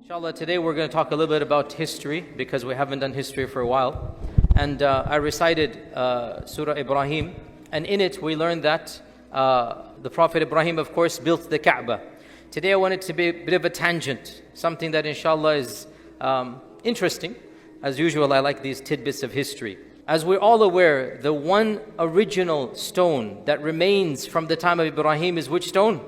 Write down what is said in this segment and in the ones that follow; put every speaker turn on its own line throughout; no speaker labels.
Inshallah, today we're going to talk a little bit about history because we haven't done history for a while. And I recited Surah Ibrahim, and in it we learned that the Prophet Ibrahim, of course, built the Kaaba. Today I want it to be a bit of a tangent, something that inshallah is interesting. As usual, I like these tidbits of history. As we're all aware, the one original stone that remains from the time of Ibrahim is which stone?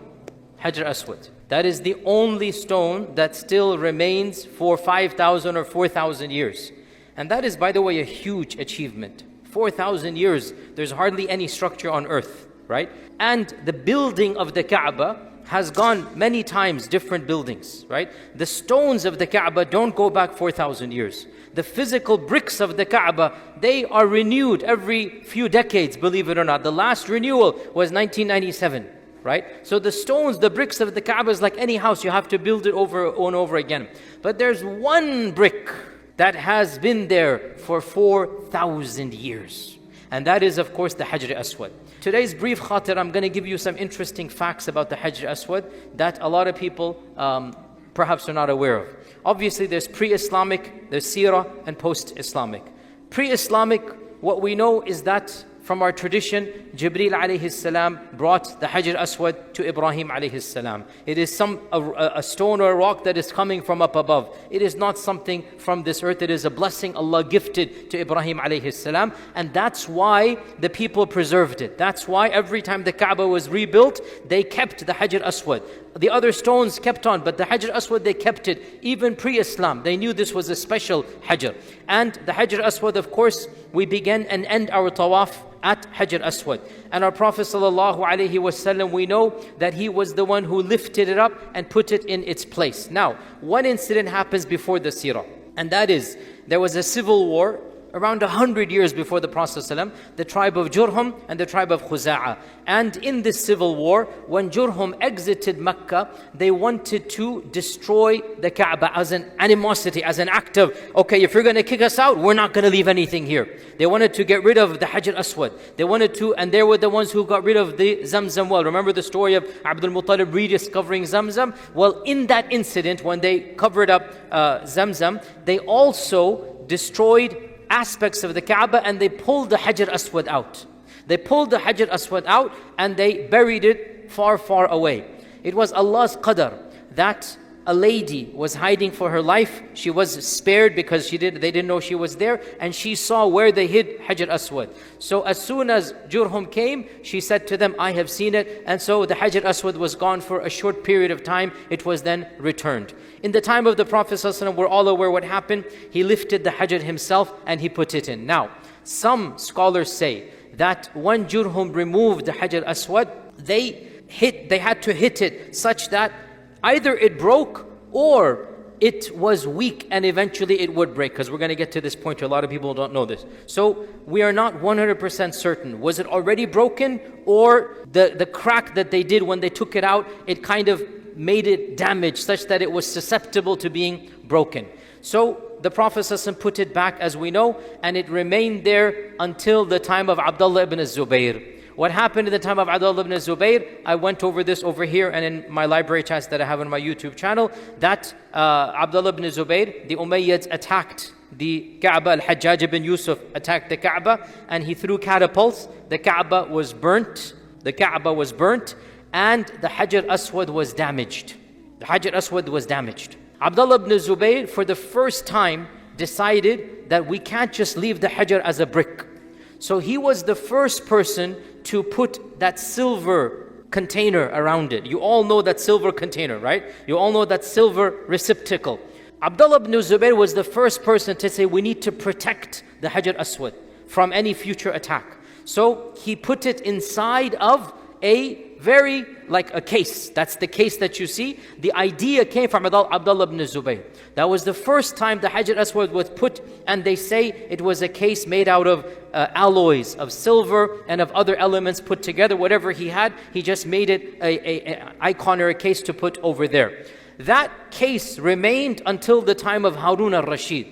Hajr-E-Aswad. That is the only stone that still remains for 5,000 or 4,000 years. And that is, by the way, a huge achievement. 4,000 years, there's hardly any structure on earth, right? And the building of the Kaaba has gone many times, different buildings, right? The stones of the Kaaba don't go back 4,000 years. The physical bricks of the Kaaba, they are renewed every few decades, believe it or not. The last renewal was 1997. Right? So the stones, the bricks of the Kaaba is like any house, you have to build it over and over again. But there's one brick that has been there for 4,000 years. And that is, of course, the Hajr-E-Aswad. Today's brief khatir, I'm going to give you some interesting facts about the Hajr-E-Aswad that a lot of people perhaps are not aware of. Obviously, there's pre-Islamic, there's seerah, and post-Islamic. Pre-Islamic, what we know is that from our tradition, Jibreel alayhi salam brought the Hajr-E-Aswad to Ibrahim alayhi salam. It is a stone or a rock that is coming from up above. It is not something from this earth. It is a blessing Allah gifted to Ibrahim alayhi salam. And that's why the people preserved it. That's why every time the Kaaba was rebuilt, they kept the Hajr-E-Aswad. The other stones kept on, but the Hajr-E-Aswad, they kept it even pre-Islam. They knew this was a special Hajr. And the Hajr-E-Aswad, of course, we begin and end our tawaf at Hajr-E-Aswad. And our Prophet ﷺ, we know that he was the one who lifted it up and put it in its place. Now, one incident happens before the seerah, and that is, there was a civil war around 100 years before the Prophet ﷺ, the tribe of Jurhum and the tribe of Khuza'a. And in this civil war, when Jurhum exited Mecca, they wanted to destroy the Kaaba as an animosity, as an act of, okay, if you're going to kick us out, we're not going to leave anything here. They wanted to get rid of the Hajr-E-Aswad. They wanted to, and they were the ones who got rid of the Zamzam well. Remember the story of Abdul Muttalib rediscovering Zamzam? Well, in that incident, when they covered up Zamzam, they also destroyed aspects of the Kaaba, and they pulled the Hajr-E-Aswad out. They pulled the Hajr-E-Aswad out and they buried it far, far away. It was Allah's qadr that a lady was hiding for her life. She was spared because they didn't know she was there, and she saw where they hid Hajr-E-Aswad. So as soon as Jurhum came, she said to them, I have seen it. And so the Hajr-E-Aswad was gone for a short period of time. It was then returned. In the time of the Prophet ﷺ, we're all aware what happened. He lifted the Hajr himself and he put it in. Now, some scholars say that when Jurhum removed the Hajr-E-Aswad, they had to hit it such that either it broke or it was weak and eventually it would break, because we're going to get to this point. A lot of people don't know this. So we are not 100% certain. Was it already broken, or the crack that they did when they took it out, it kind of made it damaged such that it was susceptible to being broken. So the Prophet ﷺ put it back, as we know, and it remained there until the time of Abdullah ibn Zubayr. What happened in the time of Abdullah ibn Zubayr, I went over this over here and in my library chats that I have on my YouTube channel, that Abdullah ibn Zubayr, the Umayyads attacked the Kaaba. Al-Hajjaj ibn Yusuf attacked the Kaaba and he threw catapults. The Kaaba was burnt. And the Hajr-E-Aswad was damaged. The Hajr-E-Aswad was damaged. Abdullah ibn Zubayr, for the first time, decided that we can't just leave the Hajr as a brick. So he was the first person to put that silver container around it. You all know that silver container, right? You all know that silver receptacle. Abdullah ibn Zubayr was the first person to say we need to protect the Hajr-E-Aswad from any future attack. So he put it inside of like a case. That's the case that you see. The idea came from Abdullah ibn Zubayr. That was the first time the Hajr-E-Aswad was put, and they say it was a case made out of alloys of silver and of other elements put together. Whatever he had, he just made it an icon or a case to put over there. That case remained until the time of Harun al-Rashid.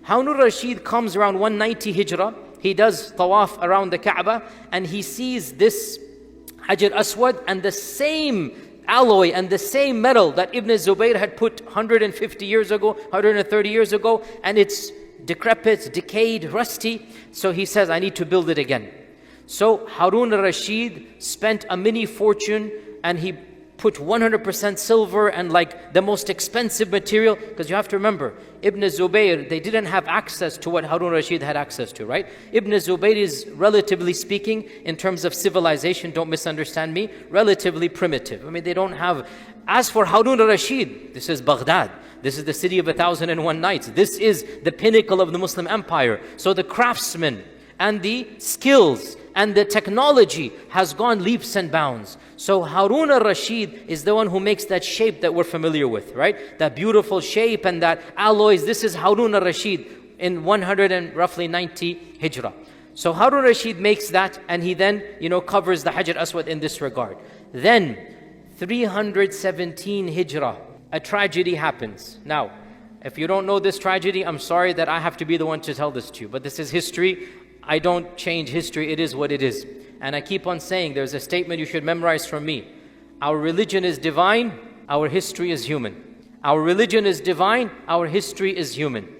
Harun al-Rashid comes around 190 Hijrah. He does tawaf around the Kaaba and he sees this Hajr-E-Aswad, and the same alloy and the same metal that Ibn Zubayr had put 150 years ago, 130 years ago, and it's decrepit, decayed, rusty. So he says, I need to build it again. So Harun al-Rashid spent a mini fortune, and he put 100% silver and like the most expensive material, because you have to remember, Ibn Zubayr, they didn't have access to what Harun al-Rashid had access to, right? Ibn Zubayr is, relatively speaking, in terms of civilization, don't misunderstand me, relatively primitive. I mean, they don't have, as for Harun al-Rashid, this is Baghdad. This is the city of 1,001 nights. This is the pinnacle of the Muslim empire. So the craftsmen and the skills and the technology has gone leaps and bounds. So Harun al-Rashid is the one who makes that shape that we're familiar with, right? That beautiful shape and that alloys. This is Harun al-Rashid in 190 Hijrah. So Harun al-Rashid makes that, and he then, covers the Hajr-E-Aswad in this regard. Then 317 Hijrah, a tragedy happens. Now, if you don't know this tragedy, I'm sorry that I have to be the one to tell this to you, but this is history. I don't change history, it is what it is. And I keep on saying, there's a statement you should memorize from me. Our religion is divine, our history is human. Our religion is divine, our history is human.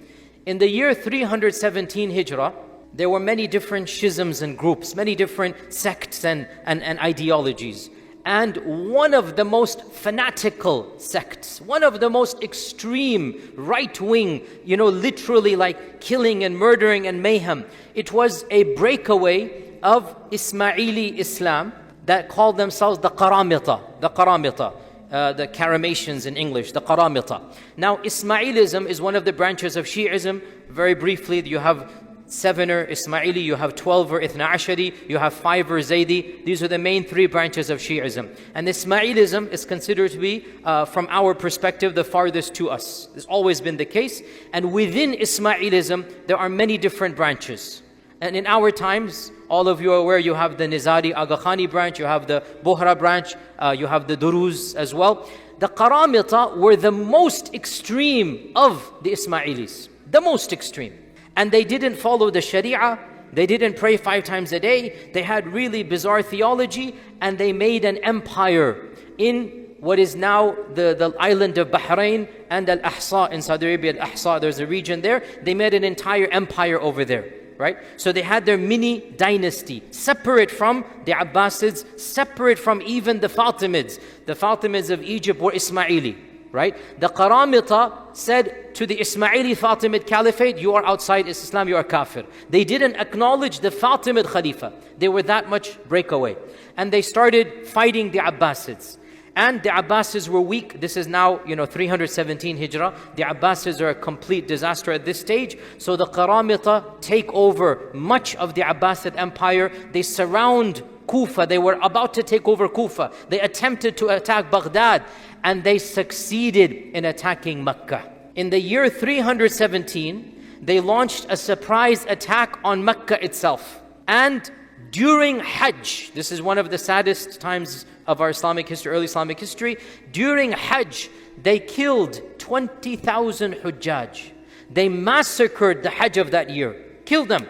In the year 317 Hijrah, there were many different schisms and groups, many different sects and ideologies. And one of the most fanatical sects, one of the most extreme right-wing, literally like killing and murdering and mayhem, it was a breakaway of Ismaili Islam that called themselves the Qaramita, the Karamatians in English, the Qaramita. Now, Ismailism is one of the branches of Shi'ism. Very briefly, you have 7er Ismaili, you have 12er Ithna Ashari, you have 5er Zaydi. These are the main 3 branches of Shi'ism. And Ismailism is considered to be, from our perspective, the farthest to us. It's always been the case. And within Ismailism, there are many different branches. And in our times, all of you are aware, you have the Nizari Aga Khani branch, you have the Bohra branch, you have the Duruz as well. The Qaramita were the most extreme of the Ismailis, the most extreme. And they didn't follow the Sharia, they didn't pray 5 times a day, they had really bizarre theology, and they made an empire in what is now the island of Bahrain and Al-Ahsa in Saudi Arabia. Al-Ahsa, there's a region there. They made an entire empire over there, right? So they had their mini dynasty, separate from the Abbasids, separate from even the Fatimids. The Fatimids of Egypt were Ismaili, right? The Qaramita said to the Ismaili Fatimid Caliphate, you are outside Islam, you are kafir. They didn't acknowledge the Fatimid Khalifa. They were that much breakaway. And they started fighting the Abbasids. And the Abbasids were weak. This is now, 317 Hijrah. The Abbasids are a complete disaster at this stage. So the Qaramita take over much of the Abbasid empire. They surround Kufa. They were about to take over Kufa. They attempted to attack Baghdad, and they succeeded in attacking Mecca. In the year 317, they launched a surprise attack on Mecca itself. And during Hajj, this is one of the saddest times of our Islamic history, early Islamic history. During Hajj, they killed 20,000 Hujjaj. They massacred the Hajj of that year, killed them.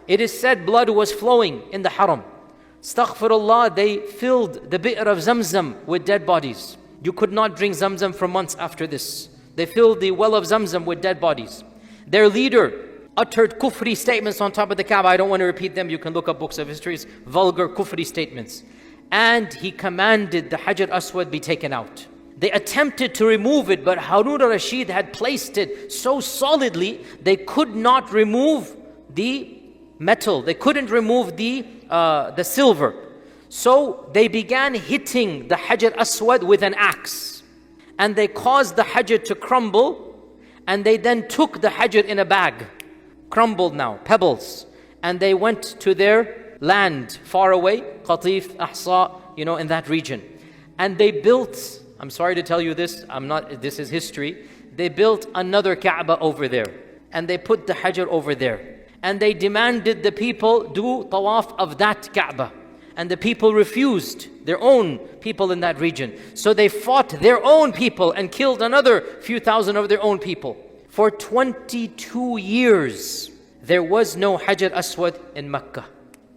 It is said blood was flowing in the Haram. Astaghfirullah, they filled the bi'r of Zamzam with dead bodies. You could not drink Zamzam for months after this. They filled the well of Zamzam with dead bodies. Their leader uttered kufri statements on top of the Kaaba. I don't want to repeat them. You can look up books of history. It's vulgar kufri statements. And he commanded the Hajr-E-Aswad be taken out. They attempted to remove it, but Harun al-Rashid had placed it so solidly, they could not remove the metal. They couldn't remove the silver. So they began hitting the Hajr-E-Aswad with an axe. And they caused the Hajr to crumble. And they then took the Hajr in a bag. Crumbled now, pebbles. And they went to their land far away, Qatif, Ahsa, in that region. And they built, I'm sorry to tell you this, this is history. They built another Kaaba over there. And they put the Hajr over there. And they demanded the people do tawaf of that Kaaba. And the people refused, their own people in that region. So they fought their own people and killed another few thousand of their own people. For 22 years, there was no Hajr-E-Aswad in Mecca.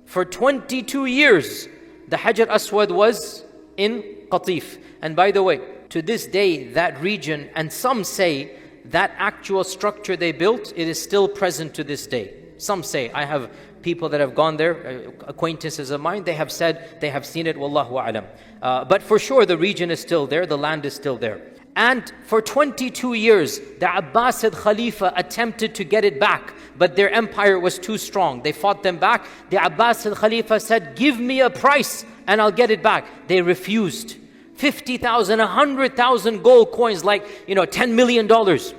For 22 years, the Hajr-E-Aswad was in Qatif. And by the way, to this day, that region, and some say that actual structure they built, it is still present to this day. Some say, I have people that have gone there, acquaintances of mine, they have said they have seen it, wallahu a'lam. But for sure the region is still there, the land is still there. And for 22 years, the Abbasid Khalifa attempted to get it back, but their empire was too strong. They fought them back. The Abbasid Khalifa said, give me a price and I'll get it back. They refused. 50,000, 100,000 gold coins, like, $10 million.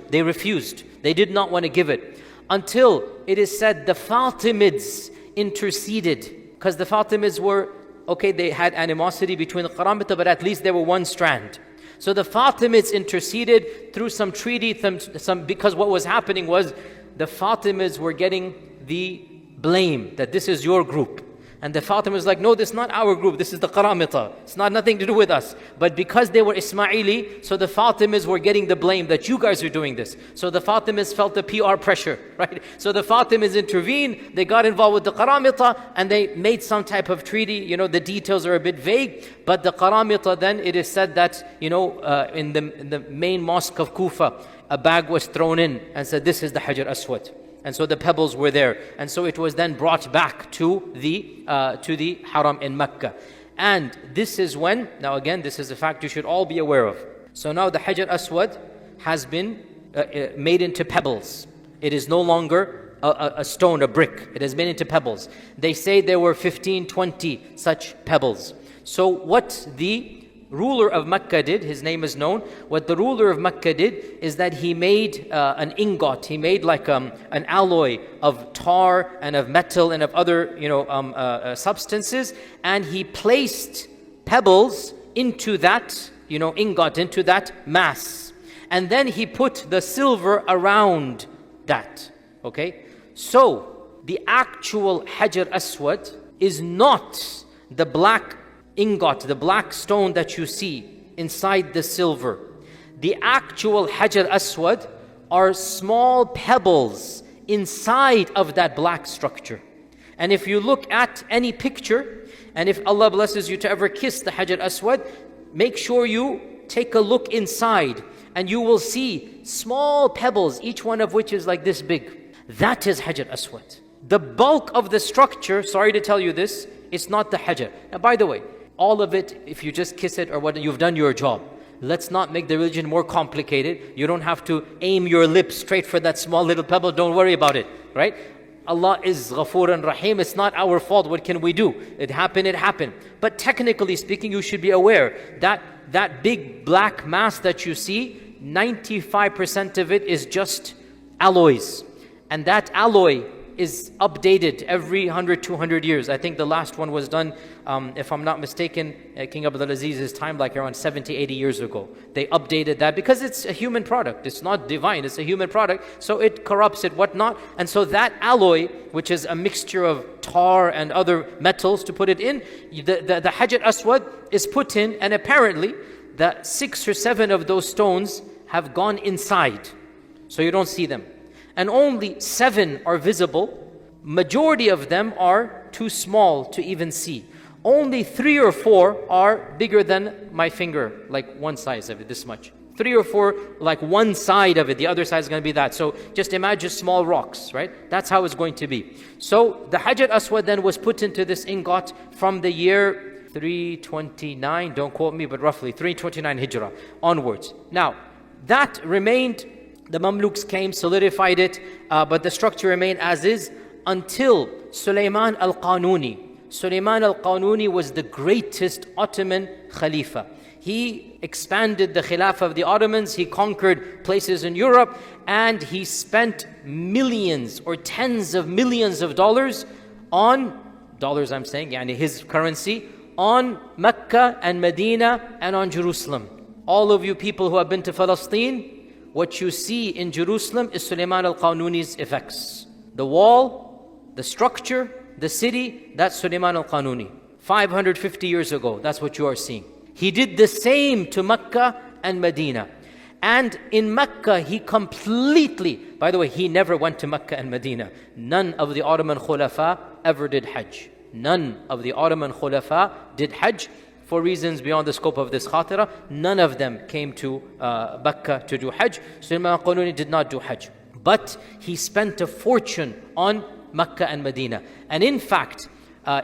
They refused. They did not want to give it. Until it is said the Fatimids interceded. Because the Fatimids were, they had animosity between the Qaramita, but at least they were one strand. So the Fatimids interceded through some treaty, because what was happening was the Fatimids were getting the blame that this is your group. And the Fatimids was like, no, this is not our group, this is the Qaramita. It's not nothing to do with us. But because they were Ismaili, so the Fatimids were getting the blame that you guys are doing this. So the Fatimids felt the PR pressure, right? So the Fatimids intervened, they got involved with the Qaramita, and they made some type of treaty. The details are a bit vague, but the Qaramita then, it is said that, in the main mosque of Kufa, a bag was thrown in and said, this is the Hajr-E-Aswad. And so the pebbles were there. And so it was then brought back to the Haram in Mecca. And this is when, now again, this is a fact you should all be aware of. So now the Hajr-E-Aswad has been made into pebbles. It is no longer a stone, a brick. It has been into pebbles. They say there were 15, 20 such pebbles. So what the ruler of Mecca did, his name is known, what the ruler of Mecca did is that he made an ingot, he made like an alloy of tar and of metal and of other substances, and he placed pebbles into that ingot, into that mass, and then he put the silver around that. So the actual Hajr-E-Aswad is not the black ingot, the black stone that you see inside the silver. The actual Hajr-E-Aswad are small pebbles inside of that black structure. And if you look at any picture, and if Allah blesses you to ever kiss the Hajr-E-Aswad, make sure you take a look inside, and you will see small pebbles, each one of which is like this big. That is Hajr-E-Aswad. The bulk of the structure, sorry to tell you this, it's not the Hajar. Now by the way, all of it, if you just kiss it or what, you've done your job. Let's not make the religion more complicated. You don't have to aim your lips straight for that small little pebble. Don't worry about it, right? Allah is Ghafoor and Rahim. It's not our fault. What can we do? It happened. But technically speaking, you should be aware that that big black mass that you see, 95% of it is just alloys. And that alloy is updated every 100, 200 years. I think the last one was done, if I'm not mistaken, King Abdul Aziz's time, like around 70, 80 years ago. They updated that because it's a human product. It's not divine, it's a human product. So it corrupts it, whatnot. And so that alloy, which is a mixture of tar and other metals to put it in, the Hajr-E-Aswad is put in, and apparently the 6 or 7 of those stones have gone inside. So you don't see them. And only 7 are visible. Majority of them are too small to even see. Only 3 or 4 are bigger than my finger, like one size of it, this much. 3 or 4, like one side of it, the other side is going to be that. So just imagine small rocks, right? That's how it's going to be. So the Hajr-E-Aswad then was put into this ingot from the year 329, don't quote me, but roughly 329 Hijrah onwards. Now, that remained. The Mamluks came, solidified it, but the structure remained as is until Sulaiman al-Qanuni. Sulaiman al-Qanuni was the greatest Ottoman Khalifa. He expanded the Khilafah of the Ottomans, he conquered places in Europe, and he spent millions or tens of millions of dollars on, his currency, on Mecca and Medina and on Jerusalem. All of you people who have been to Palestine, what you see in Jerusalem is Sulaiman al-Qanuni's effects. The wall, the structure, the city, that's Sulaiman al-Qanuni. 550 years ago, that's what you are seeing. He did the same to Mecca and Medina. And in Mecca, he completely, by the way, he never went to Mecca and Medina. None of the Ottoman Khulafa ever did Hajj. None of the Ottoman Khulafa did Hajj for reasons beyond the scope of this khatira, none of them came to Mecca to do Hajj. Sulaiman al-Qanuni did not do Hajj. But he spent a fortune on Mecca and Medina. And in fact,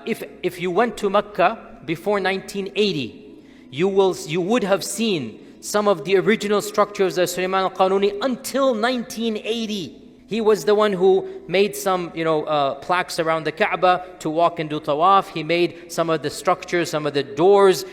if you went to Mecca before 1980, you would have seen some of the original structures of Sulaiman al-Qanuni until 1980. He was the one who made some, plaques around the Kaaba to walk and do tawaf. He made some of the structures, some of the doors.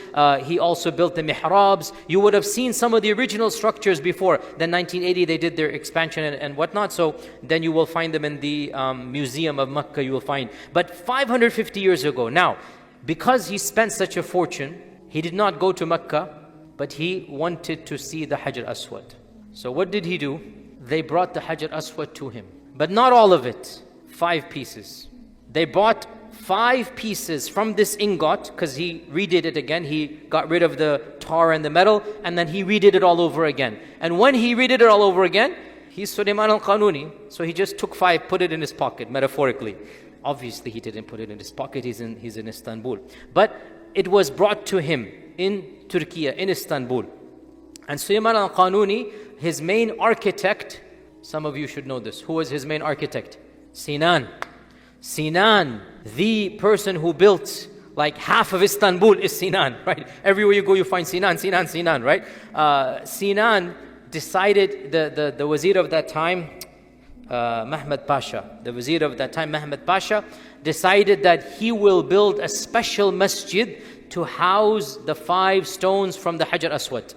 He also built the mihrabs. You would have seen some of the original structures before. Then 1980, they did their expansion and whatnot. So then you will find them in the Museum of Mecca, you will find. But 550 years ago, now, because he spent such a fortune, he did not go to Mecca, but he wanted to see the Hajr-E-Aswad. So what did he do? They brought the Hajr-E-Aswad to him. But not all of it, 5 pieces. They bought 5 pieces from this ingot, because he redid it again. He got rid of the tar and the metal, and then he redid it all over again. And when he redid it all over again, he's Sulaiman al-Qanuni, so he just took 5, put it in his pocket, metaphorically. Obviously, he didn't put it in his pocket, he's in Istanbul. But it was brought to him in Turkey, in Istanbul. And Sulaiman al-Qanuni, his main architect, some of you should know this. Who was his main architect? Sinan. Sinan, the person who built like half of Istanbul is Sinan, right? Everywhere you go, you find Sinan, Sinan, Sinan, right? Sinan decided, the wazir of that time, Mehmed Pasha, the wazir of that time, Mehmed Pasha, decided that he will build a special masjid to house the 5 stones from the Hajr-E-Aswad.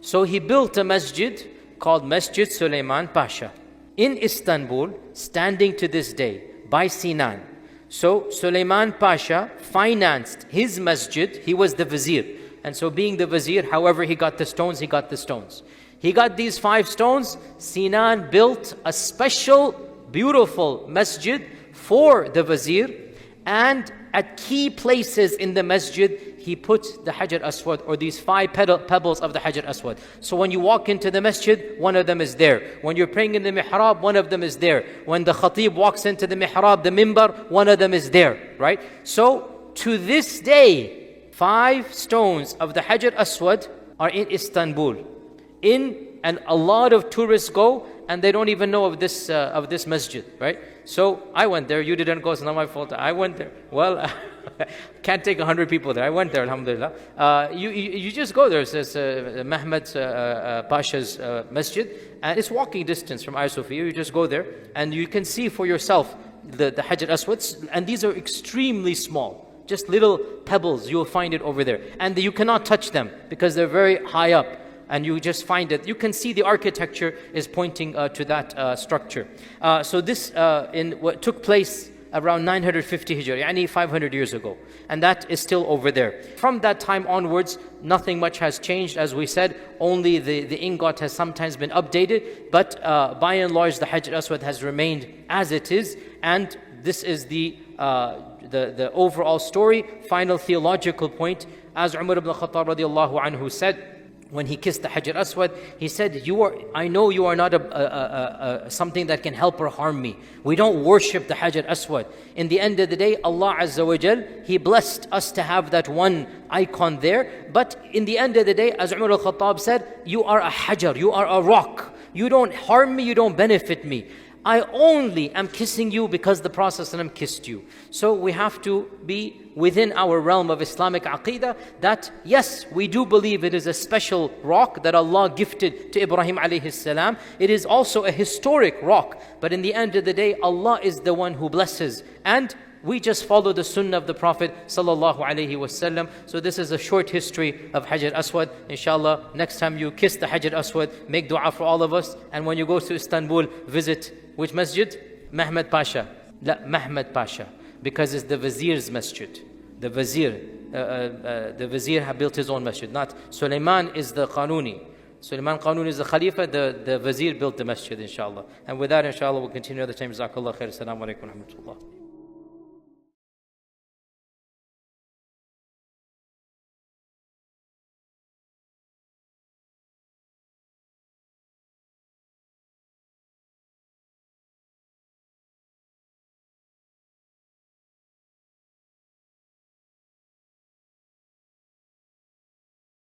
So he built a masjid called Masjid Sulaiman Pasha in Istanbul, standing to this day by Sinan. So Sulaiman Pasha financed his masjid. He was the vizier. And so being the vizier, however he got the stones, he got the stones. He got these 5 stones. Sinan built a special, beautiful masjid for the vizier. And at key places in the masjid, he put the Hajr-E-Aswad, or these 5 pebbles of the Hajr-E-Aswad. So when you walk into the masjid, one of them is there. When you're praying in the mihrab, one of them is there. When the khatib walks into the mihrab, the mimbar, one of them is there, right? So to this day, 5 stones of the Hajr-E-Aswad are in Istanbul. And a lot of tourists go, and they don't even know of this masjid, right? So I went there. You didn't go, it's not my fault. I went there. Well, can't take 100 people there. I went there, alhamdulillah. You just go there. It says Mehmed Pasha's masjid, and it's walking distance from Hagia Sophia. You just go there, and you can see for yourself the Hajr-E-Aswads, and these are extremely small. Just little pebbles, you'll find it over there. And you cannot touch them because they're very high up. And you just find it. You can see the architecture is pointing to that structure. So this what took place around 950 Hijr, yani 500 years ago. And that is still over there. From that time onwards, nothing much has changed. As we said, only the ingot has sometimes been updated. But by and large, the Hajr-E-Aswad has remained as it is. And this is the overall story. Final theological point. As Umar ibn Khattab radiallahu anhu said, when he kissed the Hajr-E-Aswad, he said, I know you are not something that can help or harm me. We don't worship the Hajr-E-Aswad. In the end of the day, Allah Azza wa Jal, He blessed us to have that one icon there. But in the end of the day, as Umar al-Khattab said, you are a Hajar, you are a rock. You don't harm me, you don't benefit me. I only am kissing you because the Prophet kissed you. So we have to be within our realm of Islamic Aqidah that yes, we do believe it is a special rock that Allah gifted to Ibrahim alayhi salam. It is also a historic rock. But in the end of the day, Allah is the one who blesses. And we just follow the sunnah of the Prophet sallallahu alaihi wasallam. So this is a short history of Hajr-E-Aswad. Inshallah, next time you kiss the Hajr-E-Aswad, make dua for all of us. And when you go to Istanbul, visit which masjid? Mehmed Pasha. La, Mehmed Pasha. Because it's the vizier's masjid. The vizier had built his own masjid. Not Sulaiman is the Qanuni. Sulaiman Qanuni is the Khalifa. The vizier built the masjid, inshallah. And with that, inshallah, we'll continue another time. Jazakallah khair. Assalamu alaikum wa rahmatullah.